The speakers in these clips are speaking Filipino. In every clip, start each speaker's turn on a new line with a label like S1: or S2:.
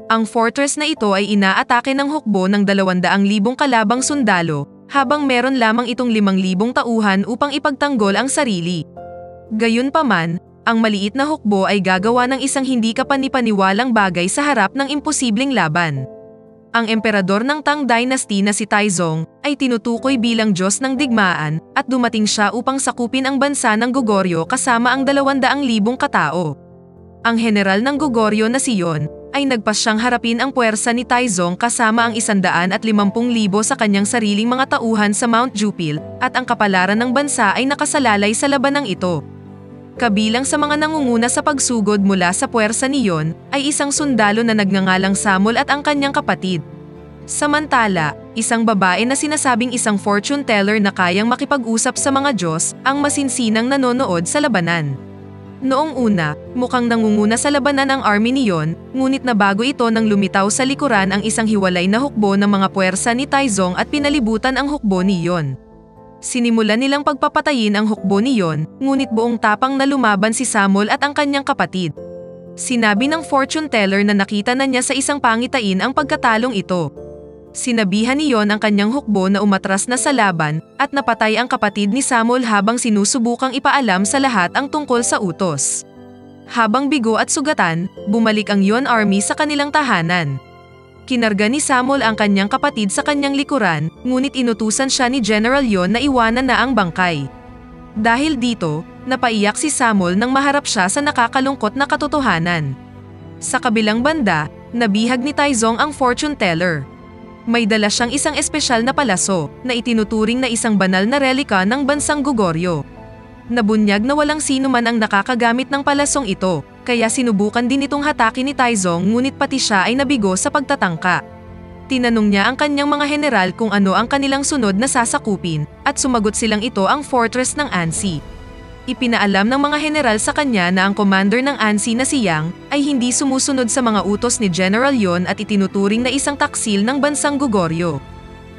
S1: Ang fortress na ito ay inaatake ng hukbo ng 200,000 kalabang sundalo, habang meron lamang itong 5,000 tauhan upang ipagtanggol ang sarili. Gayunpaman, ang maliit na hukbo ay gagawa ng isang hindi kapanipaniwalang bagay sa harap ng imposibleng laban. Ang emperador ng Tang Dynasty na si Taizong ay tinutukoy bilang Diyos ng digmaan at dumating siya upang sakupin ang bansa ng Goguryeo kasama ang 200,000 katao. Ang general ng Goguryeo na si Yon ay nagpasyang harapin ang puwersa ni Taizong kasama ang 150,000 sa kanyang sariling mga tauhan sa Mount Jupil at ang kapalaran ng bansa ay nakasalalay sa labanang ito. Kabilang sa mga nangunguna sa pagsugod mula sa puwersa ni Yon ay isang sundalo na nagngangalang Samol at ang kanyang kapatid. Samantala, isang babae na sinasabing isang fortune teller na kayang makipag-usap sa mga Diyos ang masinsinang nanonood sa labanan. Noong una, mukhang nangunguna sa labanan ang army ni Yon, ngunit nabago ito nang lumitaw sa likuran ang isang hiwalay na hukbo ng mga puwersa ni Taizong at pinalibutan ang hukbo ni Yon. Sinimulan nilang pagpapatayin ang hukbo ni Yon, ngunit buong tapang na lumaban si Samol at ang kanyang kapatid. Sinabi ng fortune teller na nakita na niya sa isang pangitain ang pagkatalong ito. Sinabihan ni Yon ang kanyang hukbo na umatras na sa laban at napatay ang kapatid ni Samol habang sinusubukang ipaalam sa lahat ang tungkol sa utos. Habang bigo at sugatan, bumalik ang Yon army sa kanilang tahanan. Kinarga ni Samol ang kanyang kapatid sa kanyang likuran, ngunit inutusan siya ni General Yon na iwanan na ang bangkay. Dahil dito, napaiyak si Samol nang maharap siya sa nakakalungkot na katotohanan. Sa kabilang banda, nabihag ni Taizong ang fortune teller. May dala siyang isang espesyal na palaso na itinuturing na isang banal na relika ng bansang Goguryeo. Nabunyag na walang sino man ang nakakagamit ng palasong ito, kaya sinubukan din itong hatakin ni Taizong ngunit pati siya ay nabigo sa pagtatangka. Tinanong niya ang kanyang mga general kung ano ang kanilang sunod na sasakupin at sumagot silang ito ang fortress ng Ansi. Ipinaalam ng mga general sa kanya na ang commander ng Ansi na si Yang ay hindi sumusunod sa mga utos ni General Yon at itinuturing na isang taksil ng bansang Goguryeo.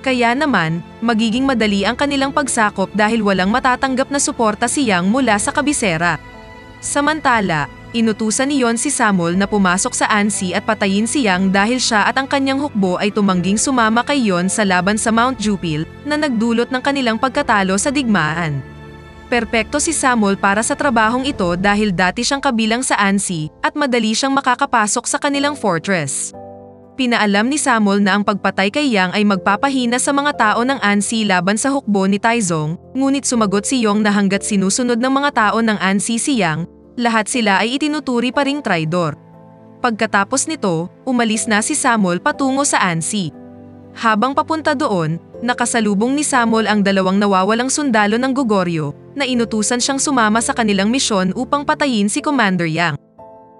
S1: Kaya naman, magiging madali ang kanilang pagsakop dahil walang matatanggap na suporta si Yang mula sa kabisera. Samantala, inutusan ni Yon si Samol na pumasok sa Ansi at patayin si Yang dahil siya at ang kanyang hukbo ay tumangging sumama kay Yon sa laban sa Mount Jupil na nagdulot ng kanilang pagkatalo sa digmaan. Perpekto si Samol para sa trabahong ito dahil dati siyang kabilang sa Ansi at madali siyang makakapasok sa kanilang fortress. Pinaalam ni Samol na ang pagpatay kay Yang ay magpapahina sa mga tao ng Ansi laban sa hukbo ni Taizong, ngunit sumagot si Yong na hanggat sinusunod ng mga tao ng Ansi si Yang, lahat sila ay itinuturi pa ring traidor. Pagkatapos nito, umalis na si Samol patungo sa Ansi. Habang papunta doon, nakasalubong ni Samol ang 2 nawawalang sundalo ng Goguryeo na inutusan siyang sumama sa kanilang misyon upang patayin si Commander Yang.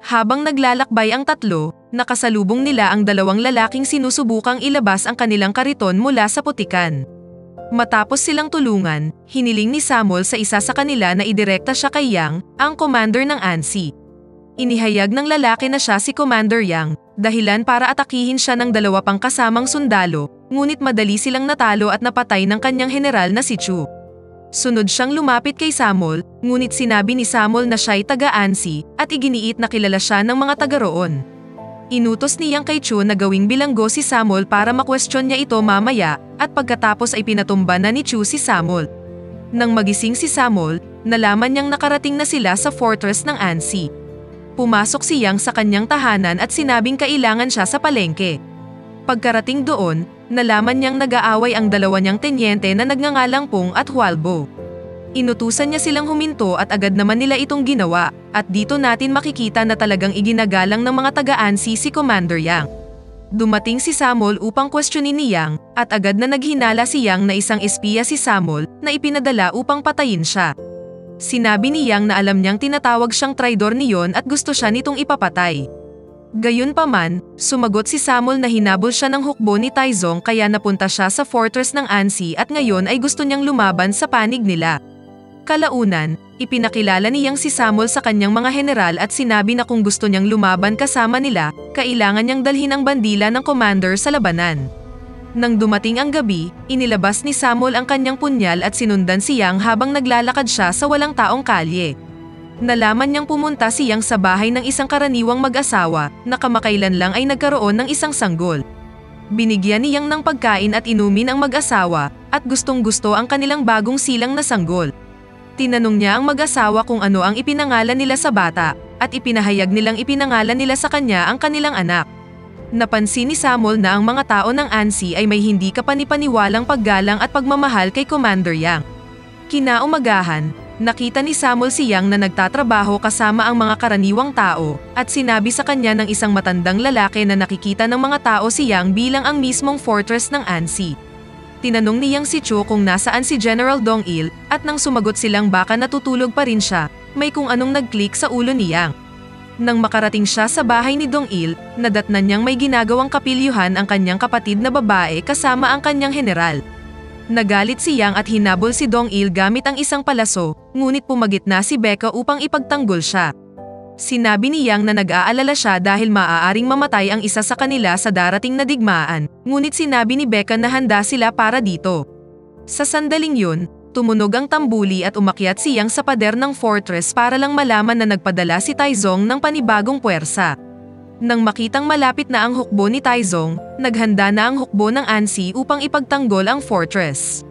S1: Habang naglalakbay ang tatlo, nakasalubong nila ang 2 lalaking sinusubukang ilabas ang kanilang kariton mula sa putikan. Matapos silang tulungan, hiniling ni Samol sa isa sa kanila na idirekta siya kay Yang, ang commander ng Ansi. Inihayag ng lalaki na siya si Commander Yang, dahilan para atakihin siya ng 2 pang kasamang sundalo, ngunit madali silang natalo at napatay ng kanyang general na si Chu. Sunod siyang lumapit kay Samol, ngunit sinabi ni Samol na siya'y taga-Ansi at iginiit na kilala siya ng mga taga roon. Inutos ni Yang kay Chu na gawing bilanggo si Samol para makwestiyon niya ito mamaya at pagkatapos ay pinatumba na ni Chu si Samol. Nang magising si Samol, nalaman niyang nakarating na sila sa fortress ng Ansi. Pumasok si Yang sa kanyang tahanan at sinabing kailangan siya sa palengke. Pagkarating doon, nalaman niyang nag-aaway ang 2 niyang tenyente na nagngangalang Pong at Hualbo. Inutusan niya silang huminto at agad naman nila itong ginawa, at dito natin makikita na talagang iginagalang ng mga taga-Ansi si Commander Yang. Dumating si Samol upang kwestiyonin ni Yang, at agad na naghinala si Yang na isang espiya si Samol na ipinadala upang patayin siya. Sinabi ni Yang na alam niyang tinatawag siyang traidor ni Yon at gusto siya nitong ipapatay. Gayunpaman, sumagot si Samol na hinabol siya ng hukbo ni Taizong kaya napunta siya sa fortress ng Ansi at ngayon ay gusto niyang lumaban sa panig nila. Kalaunan, ipinakilala ni Yang si Samol sa kanyang mga general at sinabi na kung gusto niyang lumaban kasama nila, kailangan niyang dalhin ang bandila ng commander sa labanan. Nang dumating ang gabi, inilabas ni Samol ang kanyang punyal at sinundan si Yang habang naglalakad siya sa walang taong kalye. Nalaman niyang pumunta si Yang sa bahay ng isang karaniwang mag-asawa na kamakailan lang ay nagkaroon ng isang sanggol. Binigyan ni Yang ng pagkain at inumin ang mag-asawa at gustong-gusto ang kanilang bagong silang na sanggol. Tinanong niya ang mag-asawa kung ano ang ipinangalan nila sa bata at ipinahayag nilang ipinangalan nila sa kanya ang kanilang anak. Napansin ni Samuel na ang mga tao ng ANSI ay may hindi kapanipaniwalang paggalang at pagmamahal kay Commander Yang. Kinaumagahan, nakita ni Samuel si Yang na nagtatrabaho kasama ang mga karaniwang tao at sinabi sa kanya ng isang matandang lalaki na nakikita ng mga tao si Yang bilang ang mismong fortress ng ANSI. Tinanong ni Yang si Cho kung nasaan si General Dong-il at nang sumagot silang baka natutulog pa rin siya, may kung anong nag-click sa ulo ni Yang. Nang makarating siya sa bahay ni Dong-il, nadatnan niyang may ginagawang kapilyuhan ang kanyang kapatid na babae kasama ang kanyang general. Nagalit si Yang at hinabol si Dong-il gamit ang isang palaso, ngunit pumagitna si Becca upang ipagtanggol siya. Sinabi ni Yang na nag-aalala siya dahil maaaring mamatay ang isa sa kanila sa darating na digmaan, ngunit sinabi ni Becca na handa sila para dito. Sa sandaling yun, tumunog ang tambuli at umakyat si Yang sa pader ng fortress para lang malaman na nagpadala si Taizong ng panibagong puwersa. Nang makitang malapit na ang hukbo ni Taizong, naghanda na ang hukbo ng ANSI upang ipagtanggol ang fortress.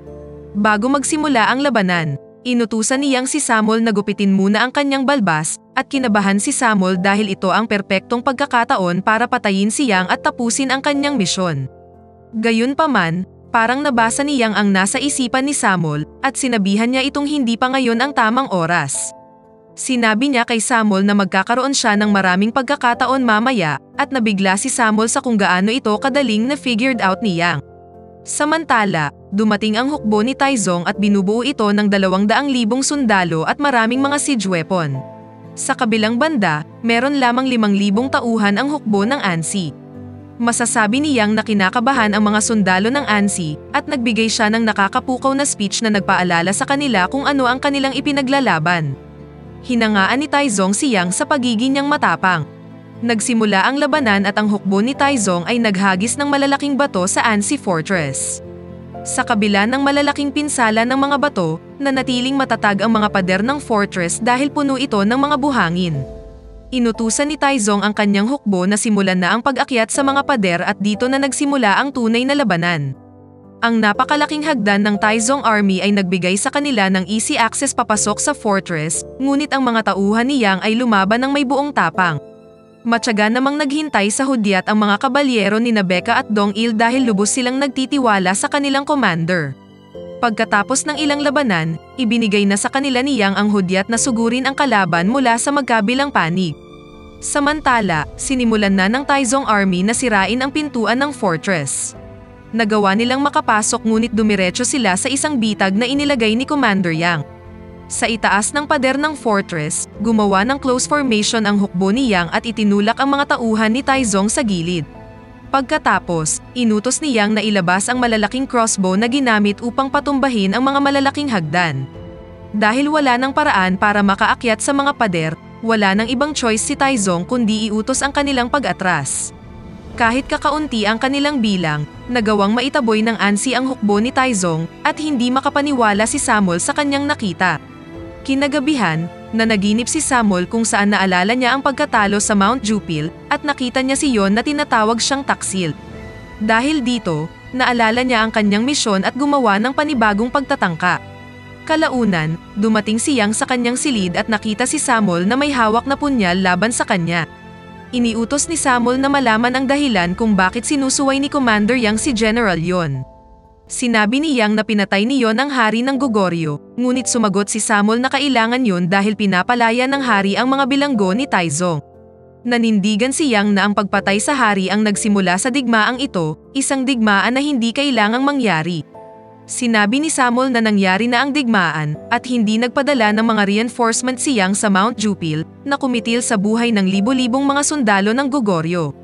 S1: Bago magsimula ang labanan, inutusan ni Yang si Samuel na gupitin muna ang kanyang balbas at kinabahan si Samuel dahil ito ang perpektong pagkakataon para patayin si Yang at tapusin ang kanyang misyon. Gayunpaman, parang nabasa ni Yang ang nasa isipan ni Samuel at sinabihan niya itong hindi pa ngayon ang tamang oras. Sinabi niya kay Samuel na magkakaroon siya ng maraming pagkakataon mamaya at nabigla si Samuel sa kung gaano ito kadaling na figured out ni Yang. Samantala, dumating ang hukbo ni Taizong at binubuo ito ng 200,000 sundalo at maraming mga siege weapon. Sa kabilang banda, meron lamang 5,000 tauhan ang hukbo ng ANSI. Masasabi ni Yang na kinakabahan ang mga sundalo ng ANSI at nagbigay siya ng nakakapukaw na speech na nagpaalala sa kanila kung ano ang kanilang ipinaglalaban. Hinangaan ni Taizong si Yang sa pagiging niyang matapang. Nagsimula ang labanan at ang hukbo ni Taizong ay naghagis ng malalaking bato sa ANSI Fortress. Sa kabila ng malalaking pinsala ng mga bato, nanatiling matatag ang mga pader ng fortress dahil puno ito ng mga buhangin. Inutusan ni Taizong ang kanyang hukbo na simulan na ang pag-akyat sa mga pader at dito na nagsimula ang tunay na labanan. Ang napakalaking hagdan ng Taizong Army ay nagbigay sa kanila ng easy access papasok sa fortress, ngunit ang mga tauhan ni Yang ay lumaban ng may buong tapang. Matyaga namang naghintay sa hudyat ang mga kabalyero ni Becca at Dong-il dahil lubos silang nagtitiwala sa kanilang commander. Pagkatapos ng ilang labanan, ibinigay na sa kanila ni Yang ang hudyat na sugurin ang kalaban mula sa magkabilang panig. Samantala, sinimulan na ng Taizong Army na sirain ang pintuan ng fortress. Nagawa nilang makapasok ngunit dumiretso sila sa isang bitag na inilagay ni Commander Yang. Sa itaas ng pader ng fortress, gumawa ng close formation ang hukbo ni Yang at itinulak ang mga tauhan ni Taizong sa gilid. Pagkatapos, inutos ni Yang na ilabas ang malalaking crossbow na ginamit upang patumbahin ang mga malalaking hagdan. Dahil wala ng paraan para makaakyat sa mga pader, wala nang ibang choice si Taizong kundi iutos ang kanilang pag-atras. Kahit kakaunti ang kanilang bilang, nagawang maitaboy ng ANSI ang hukbo ni Taizong at hindi makapaniwala si Samuel sa kanyang nakita. Kinagabihan, nanaginip si Samuel kung saan naalala niya ang pagkatalo sa Mount Jupil at nakita niya si Yon na tinatawag siyang Taksil. Dahil dito, naalala niya ang kanyang misyon at gumawa ng panibagong pagtatangka. Kalaunan, dumating si Yang sa kanyang silid at nakita si Samuel na may hawak na punyal laban sa kanya. Iniutos ni Samuel na malaman ang dahilan kung bakit sinusuway ni Commander Yang si General Yon. Sinabi ni Yang na pinatay ni Yon ang hari ng Goguryeo, ngunit sumagot si Samuel na kailangan yun dahil pinapalaya ng hari ang mga bilanggo ni Taizong. Nanindigan si Yang na ang pagpatay sa hari ang nagsimula sa digmaang ito, isang digmaan na hindi kailangang mangyari. Sinabi ni Samuel na nangyari na ang digmaan at hindi nagpadala ng mga reinforcement si Yang sa Mount Jupil na kumitil sa buhay ng libo-libong mga sundalo ng Goguryeo.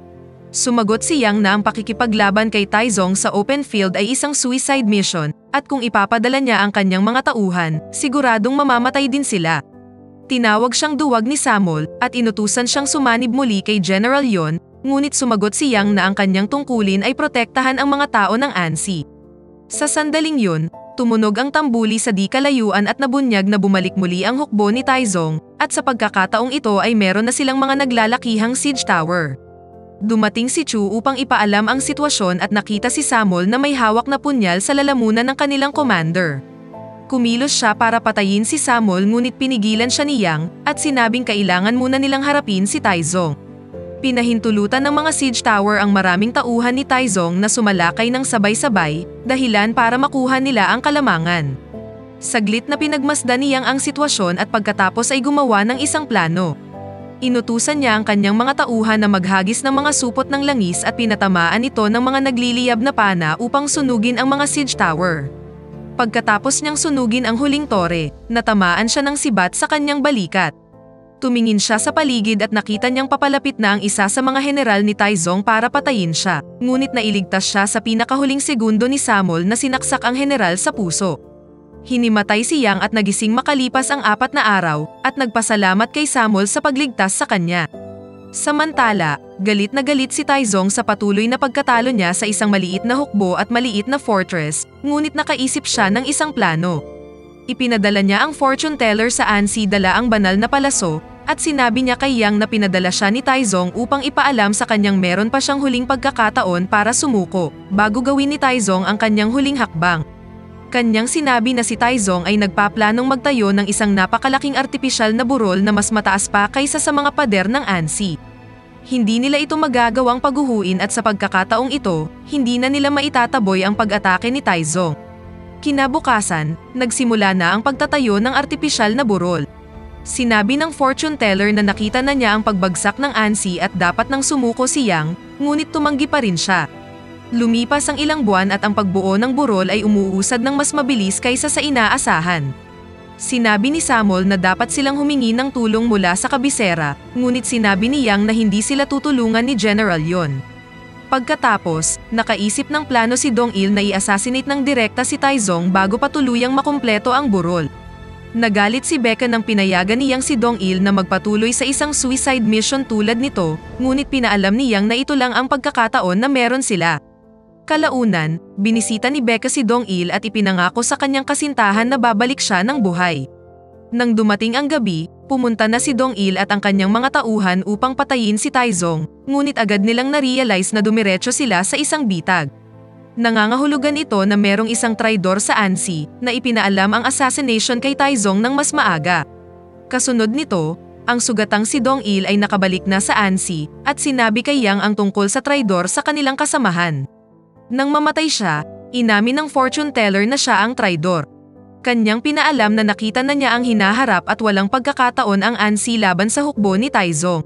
S1: Sumagot si Yang na ang pakikipaglaban kay Taizong sa open field ay isang suicide mission at kung ipapadala niya ang kanyang mga tauhan, siguradong mamamatay din sila. Tinawag siyang duwag ni Samuel at inutusan siyang sumanib muli kay General Yon, ngunit sumagot si Yang na ang kanyang tungkulin ay protektahan ang mga tao ng ANSI. Sa sandaling yun, Tumunog ang tambuli sa di kalayuan at nabunyag na bumalik muli ang hukbo ni Taizong, at sa pagkakataong ito ay meron na silang mga naglalakihang siege tower. Dumating si Chu upang ipaalam ang sitwasyon at nakita si Samol na may hawak na punyal sa lalamunan ng kanilang commander. Kumilos siya para patayin si Samol ngunit pinigilan siya ni Yang at sinabing kailangan muna nilang harapin si Taizong. Pinahintulutan ng mga siege tower ang maraming tauhan ni Taizong na sumalakay ng sabay-sabay, dahilan para makuha nila ang kalamangan. Saglit na pinagmasdan ni Yang ang sitwasyon at pagkatapos ay gumawa ng isang plano. Inutusan niya ang kanyang mga tauhan na maghagis ng mga supot ng langis at pinatamaan ito ng mga nagliliyab na pana upang sunugin ang mga siege tower. Pagkatapos niyang sunugin ang huling tore, natamaan siya ng sibat sa kanyang balikat. Tumingin siya sa paligid at nakita niyang papalapit na ang isa sa mga general ni Taizong para patayin siya, ngunit nailigtas siya sa pinakahuling segundo ni Samol na sinaksak ang general sa puso. Hinimatay si Yang at nagising makalipas ang 4 na araw at nagpasalamat kay Samol sa pagligtas sa kanya. Samantala, galit na galit si Taizong sa patuloy na pagkatalo niya sa isang maliit na hukbo at maliit na fortress, ngunit nakaisip siya ng isang plano. Ipinadala niya ang fortune teller sa Ansi dala ang banal na palaso, at sinabi niya kay Yang na pinadala siya ni Taizong upang ipaalam sa kanyang meron pa siyang huling pagkakataon para sumuko, bago gawin ni Taizong ang kanyang huling hakbang. Kanyang sinabi na si Taizong ay nagpaplanong magtayo ng isang napakalaking artipisyal na burol na mas mataas pa kaysa sa mga pader ng Ansi. Hindi nila ito magagawang paghuhuin at sa pagkakataong ito, hindi na nila maitataboy ang pag-atake ni Taizong. Kinabukasan, nagsimula na ang pagtatayo ng artipisyal na burol. Sinabi ng fortune teller na nakita na niya ang pagbagsak ng Ansi at dapat nang sumuko si Yang, ngunit tumanggi pa rin siya. Lumipas ang ilang buwan at ang pagbuo ng burol ay umuusad ng mas mabilis kaysa sa inaasahan. Sinabi ni Samol na dapat silang humingi ng tulong mula sa kabisera, ngunit sinabi ni Yang na hindi sila tutulungan ni General yon. Pagkatapos, nakaisip ng plano si Dong-il na i-assassinate ng direkta si Taizong bago pa tuluyang makumpleto ang burol. Nagalit si Becca nang pinayagan ni Yang si Dong-il na magpatuloy sa isang suicide mission tulad nito, ngunit pinaalam ni Yang na ito lang ang pagkakataon na meron sila. Kalaunan, binisita ni Becca si Dong-il at ipinangako sa kanyang kasintahan na babalik siya ng buhay. Nang dumating ang gabi, pumunta na si Dong-il at ang kanyang mga tauhan upang patayin si Taizong, ngunit agad nilang na-realize na dumiretso sila sa isang bitag. Nangangahulugan ito na merong isang traidor sa Ansi na ipinaalam ang assassination kay Taizong ng mas maaga. Kasunod nito, ang sugatang si Dong-il ay nakabalik na sa Ansi at sinabi kay Yang ang tungkol sa traidor sa kanilang kasamahan. Nang mamatay siya, inamin ng fortune teller na siya ang traidor. Kanyang pinaalam na nakita na niya ang hinaharap at walang pagkakataon ang Ansi laban sa hukbo ni Taizong.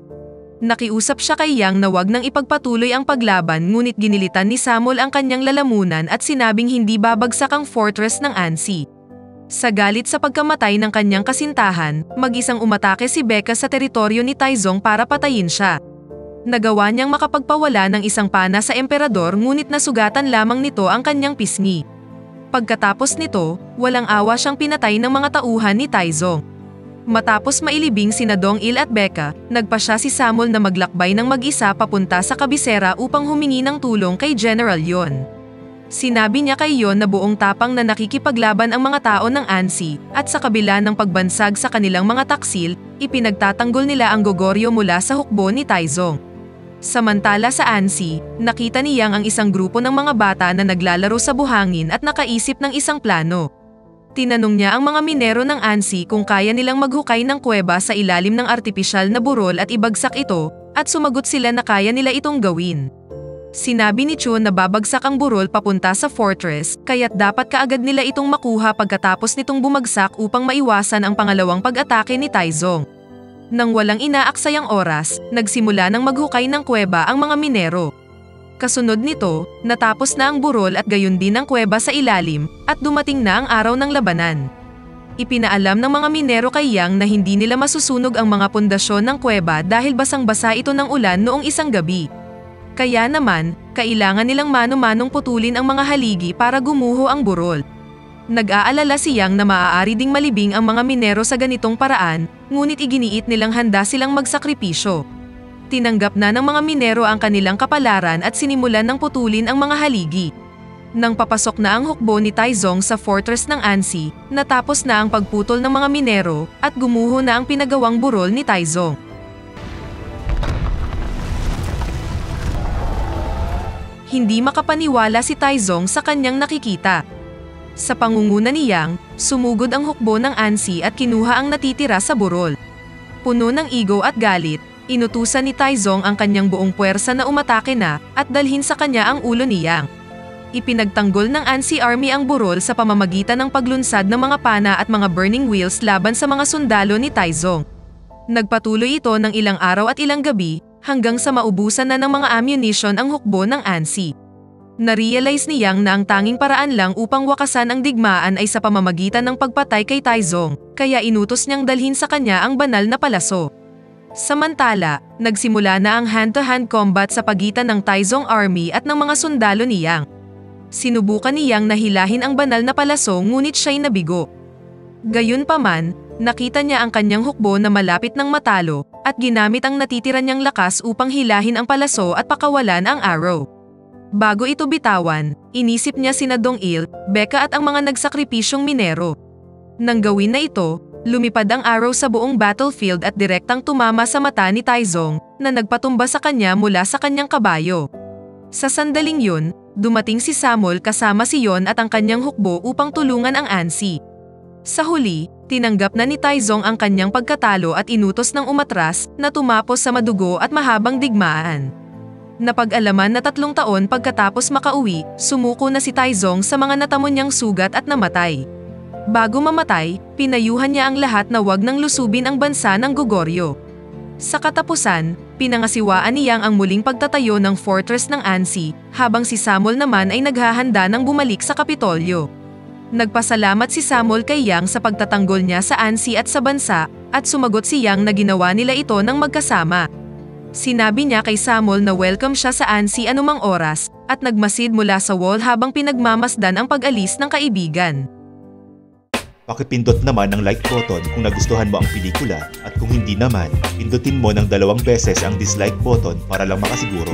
S1: Nakiusap siya kay Yang na wag nang ipagpatuloy ang paglaban ngunit ginilitan ni Samol ang kanyang lalamunan at sinabing hindi babagsak ang fortress ng Ansi. Sa galit sa pagkamatay ng kanyang kasintahan, mag-isang umatake si Becca sa teritoryo ni Taizong para patayin siya. Nagawa niyang makapagpawala ng isang pana sa emperador ngunit nasugatan lamang nito ang kanyang pisngi. Pagkatapos nito, walang awa siyang pinatay ng mga tauhan ni Taizong. Matapos mailibing sina Dong-il at Becca, nagpasya si Samol na maglakbay ng mag-isa papunta sa kabisera upang humingi ng tulong kay General Yon. Sinabi niya kay Yon na buong tapang na nakikipaglaban ang mga tao ng Ansi at sa kabila ng pagbansag sa kanilang mga taksil, ipinagtatanggol nila ang Goguryeo mula sa hukbo ni Taizong. Samantala sa Ansi, nakita ni Yang ang isang grupo ng mga bata na naglalaro sa buhangin at nakaisip ng isang plano. Tinanong niya ang mga minero ng Ansi kung kaya nilang maghukay ng kuweba sa ilalim ng artipisyal na burol at ibagsak ito, at sumagot sila na kaya nila itong gawin. Sinabi ni Chun na babagsak ang burol papunta sa fortress, kaya't dapat kaagad nila itong makuha pagkatapos nitong bumagsak upang maiwasan ang pangalawang pag-atake ni Taizong. Nang walang inaaksayang oras, nagsimula ng maghukay ng kuweba ang mga minero. Kasunod nito, natapos na ang burol at gayon din ang kuweba sa ilalim, at dumating na ang araw ng labanan. Ipinaalam ng mga minero kay Yang na hindi nila masusunog ang mga pundasyon ng kuweba dahil basang-basa ito ng ulan noong isang gabi. Kaya naman, kailangan nilang mano-manong putulin ang mga haligi para gumuho ang burol. Nag-aalala si Yang na maaari ding malibing ang mga minero sa ganitong paraan, ngunit iginiit nilang handa silang magsakripisyo. Tinanggap na ng mga minero ang kanilang kapalaran at sinimulan ng putulin ang mga haligi. Nang papasok na ang hukbo ni Taizong sa fortress ng Ansi, natapos na ang pagputol ng mga minero at gumuho na ang pinagawang burol ni Taizong. Hindi makapaniwala si Taizong sa kanyang nakikita. Sa pangunguna ni Yang, sumugod ang hukbo ng Ansi at kinuha ang natitira sa burol. Puno ng ego at galit, inutusan ni Taizong ang kanyang buong puwersa na umatake na at dalhin sa kanya ang ulo ni Yang. Ipinagtanggol ng Ansi Army ang burol sa pamamagitan ng paglunsad ng mga pana at mga burning wheels laban sa mga sundalo ni Taizong. Nagpatuloy ito ng ilang araw at ilang gabi hanggang sa maubusan na ng mga ammunition ang hukbo ng Ansi. Narealize ni Yang na ang tanging paraan lang upang wakasan ang digmaan ay sa pamamagitan ng pagpatay kay Taizong, kaya inutos niyang dalhin sa kanya ang banal na palaso. Samantala, nagsimula na ang hand-to-hand combat sa pagitan ng Taizong Army at ng mga sundalo ni Yang. Sinubukan ni Yang na hilahin ang banal na palaso ngunit siya'y nabigo. Gayunpaman, nakita niya ang kanyang hukbo na malapit ng matalo at ginamit ang natitira niyang lakas upang hilahin ang palaso at pakawalan ang arrow. Bago ito bitawan, inisip niya sina Dong-il, Becca at ang mga nagsakripisyong minero. Nang gawin na ito, lumipad ang arrow sa buong battlefield at direktang tumama sa mata ni Taizong na nagpatumba sa kanya mula sa kanyang kabayo. Sa sandaling yun, dumating si Samul kasama si Yon at ang kanyang hukbo upang tulungan ang Ansi. Sa huli, tinanggap na ni Taizong ang kanyang pagkatalo at inutos ng umatras na tumapos sa madugo at mahabang digmaan. Napag-alaman na 3 taon pagkatapos makauwi, sumuko na si Taizong sa mga natamo niyang sugat at namatay. Bago mamatay, pinayuhan niya ang lahat na wag nang lusubin ang bansa ng Goguryeo. Sa katapusan, pinangasiwaan ni Yang ang muling pagtatayo ng fortress ng Ansi, habang si Samul naman ay naghahanda ng bumalik sa Kapitolyo. Nagpasalamat si Samul kay Yang sa pagtatanggol niya sa Ansi at sa bansa, at sumagot si Yang na ginawa nila ito ng magkasama. Sinabi niya kay Samul na welcome siya sa Ansi anumang oras, at nagmasid mula sa wall habang pinagmamasdan ang pag-alis ng kaibigan.
S2: Pakipindot naman ang like button kung nagustuhan mo ang pelikula at kung hindi naman, pindutin mo ng 2 beses ang dislike button para lang makasiguro.